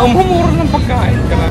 Mamumura ng pagkain ka na.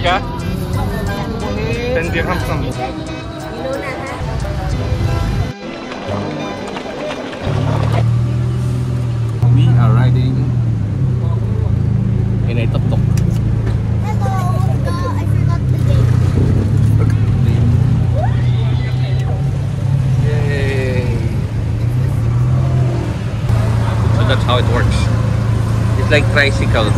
Ka? 10 dirhams lang. We are riding in a tuk-tuk. Hello, I forgot the name. Yay! So that's how it works. It's like tricycles.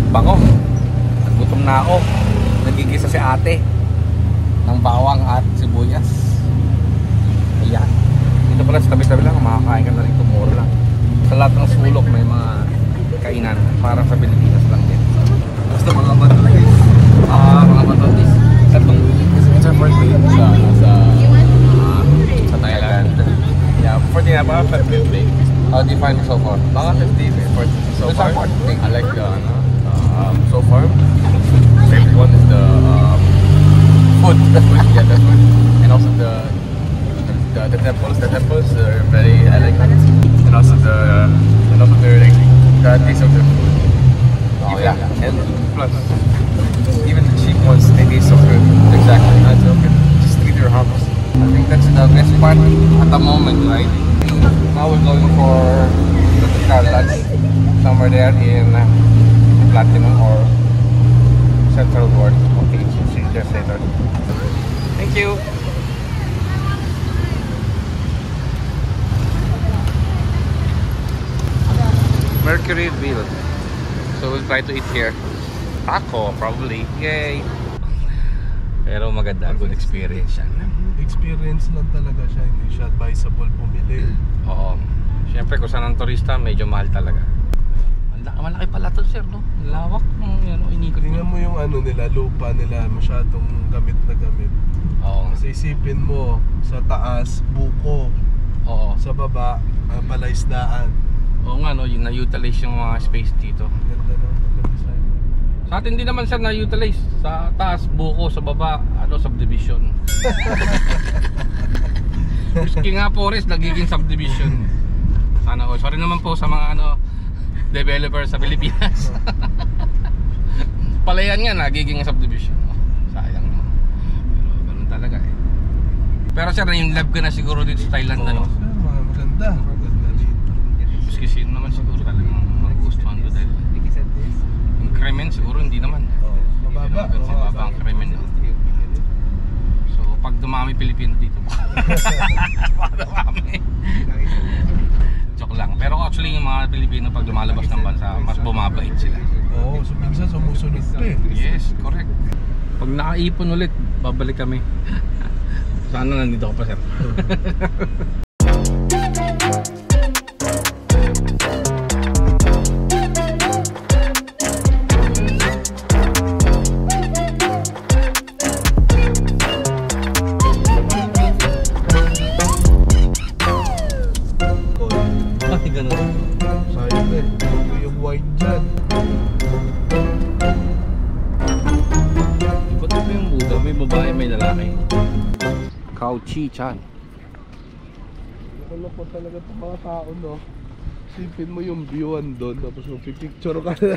Bango. Nagutom na ako. Nagigisa si ate ng bawang at sibuyas. Ayan. Dito pala sa tabi-tabi lang, makakain ka na rin, mura lang. Sa lahat ng sulok may mga kainan. Parang sa Pilipinas lang din. Basta mga matalis. Mga matalis. It's our birthday sa Thailand. Yeah, 40 na ba? 50. How do you find it so far? Mga 50 so far. I like the so far. Favorite one is the food. Yeah, the food. And also the temples. The temples are very elegant. And also the like the taste of the food. Oh yeah. And plus even the cheap ones, they taste so good. Exactly. That's okay. Just 3 dirhams. I think that's the best part at the moment, right? Now we're going for the lunch somewhere there in Platinum or Central World. Okay, see you just later. Thank you. Mercury Wheel. So we'll try to eat here. Taco, probably. Yay! Pero maganda, good experience yan. Experience lang talaga siya, hindi siya advisable bumili. Oo. Siyempre kung saan ang turista, medyo mahal talaga. Malaki pala to, sir, no? Lawak ng inikot. Tingnan mo yung ano nila, lupa nila, masyadong gamit na gamit. Oo. Kasi isipin mo, sa taas, buko. Oo. Sa baba, palaisdaan. Oo nga, no? Yung na-utilize yung mga space dito. Ganda ng pagka-design. Sa atin din naman, sir, na-utilize. Sa taas, buko, sa baba, subdivision. Miski nga forest, nagiging subdivision. Sana all. Sorry naman po sa mga developer sa Pilipinas. Palayan nga, nagiging subdivision. Sayang, no? Pero ganun talaga eh. Pero sir, yung love ka na siguro dito sa Thailand, ano? Maganda. Maganda dito. Miski sino naman siguro talagang magugustuhan ko dahil yung krimen siguro hindi naman. Mababa. Mababa ang krimen, no? So pag dumami Pilipino dito pag dumami joke lang, pero actually yung mga Pilipino pag lumalabas ng bansa mas bumabait sila. Oo, so minsan sumusunod pa eh. Yes, correct. Pag nakaipon ulit babalik kami. Sana nandito ka pa, sir. Sayang eh, yung wine dyan. Ba't ba yung Buddha? May babae, may lalaki. Khao Chi Chan. Nakaloko talaga itong mga tao, no? Sipin mo yung view doon, tapos magpipicture ka na.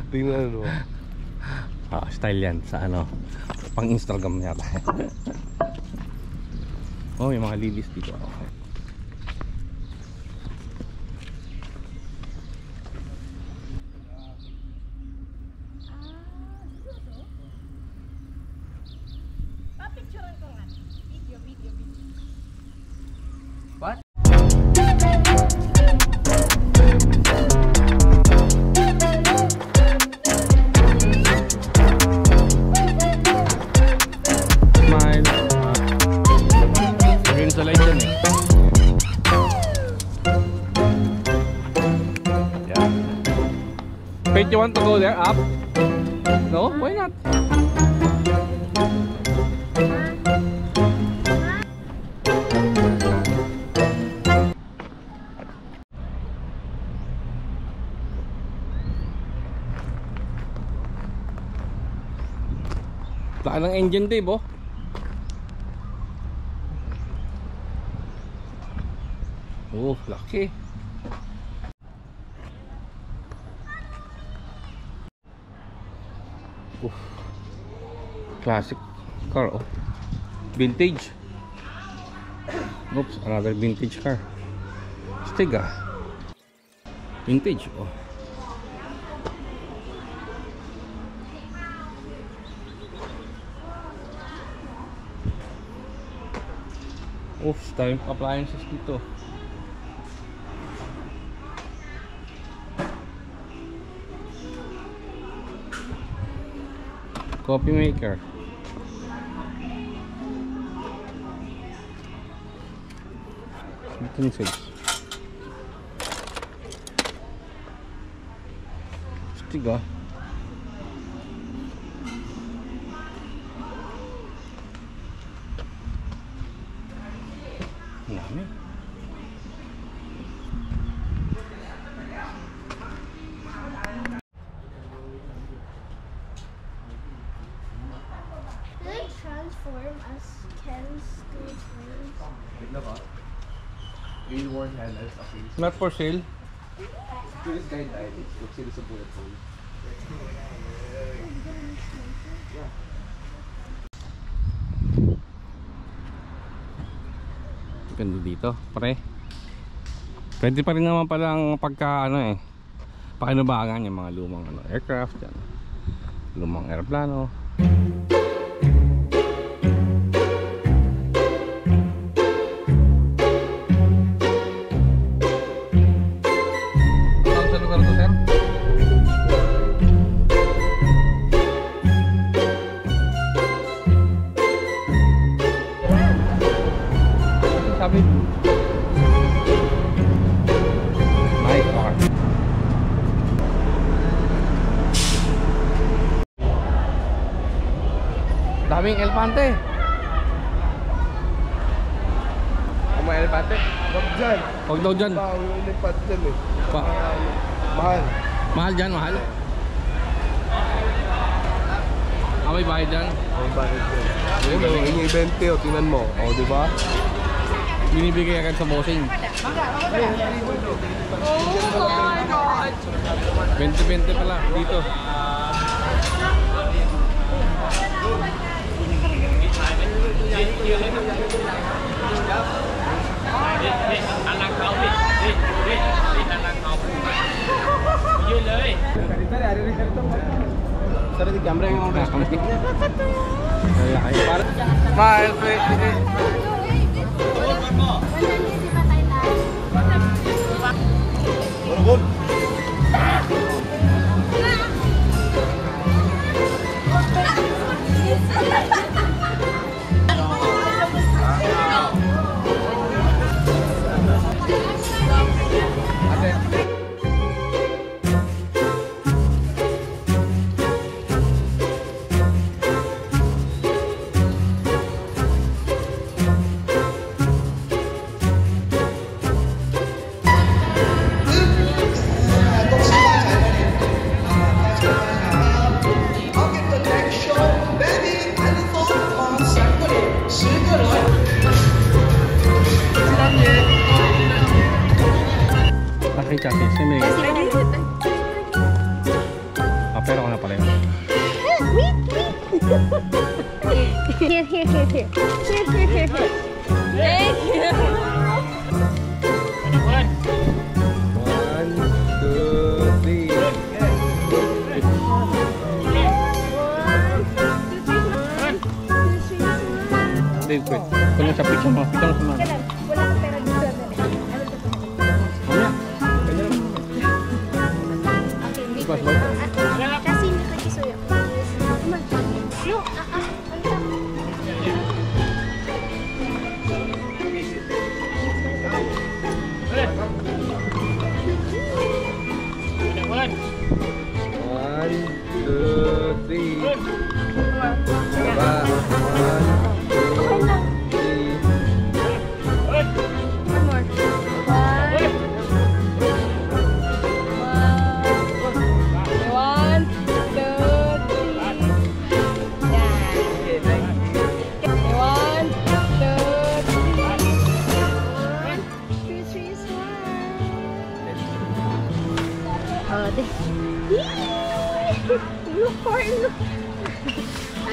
Tingnan mo. Style yan sa pang Instagram yata. Oh, may mga lilies dito. Picture ko nga. Video. you want to go there up? No? Why not? Laki ng engine, Dave, oh. Oh, laki. Classic car, oh. Vintage. Oops, another vintage car. Stiga. Vintage, oh. Oops, daming appliances dito. Coffee maker. Utensils. Stiga. Dami. Do they transform as Ken's two twins? Not for sale. Ganda dito, pare. Pwede pa rin naman palang pagka ano eh, pakinubangan yung mga lumang ano, aircraft yan. Lumang aeroplano. Sa lugar to, sir? Sabi my car. Daming elefante. May elepante? Wag dyan. Huwag daw dyan. Bawal yung elepante dyan eh. Pa Mahal. mahal dyan, mahal. May bayad dyan. May bakit dyan. Ayun, may hingi 20 o, tingnan mo. O, di ba? Binibigay agad sa bossing. Oh my God! 20-20 pala dito. Tara di camera yung mga Smile, please. Ay, chassis. May... Pero ko na pala yun. Here. Here. Thank you. 1, 2, 3. Dave, wait. Kung sa picture mo, picture mo sa mga. Wala akong pera dito. Mamaya. Okay, kasi hindi ko kisuyo. No,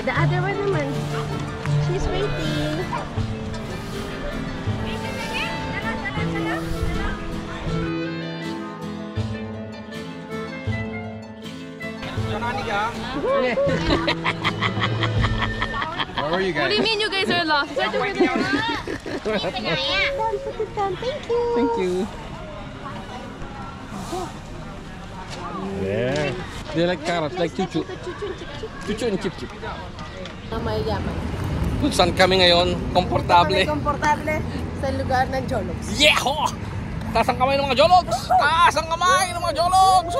The other one naman. She's waiting. Where were you What do guys? you mean you guys are lost? It's right over there. Thank you. Thank you. There. They like carrots, like chuchu. Chuchu and chip chip. May yaman. Kung saan kami ngayon, komportable. Komportable sa lugar ng Jologs. Yeah! Taas ang kamay ng mga jologs! Taas ang kamay ng mga jologs!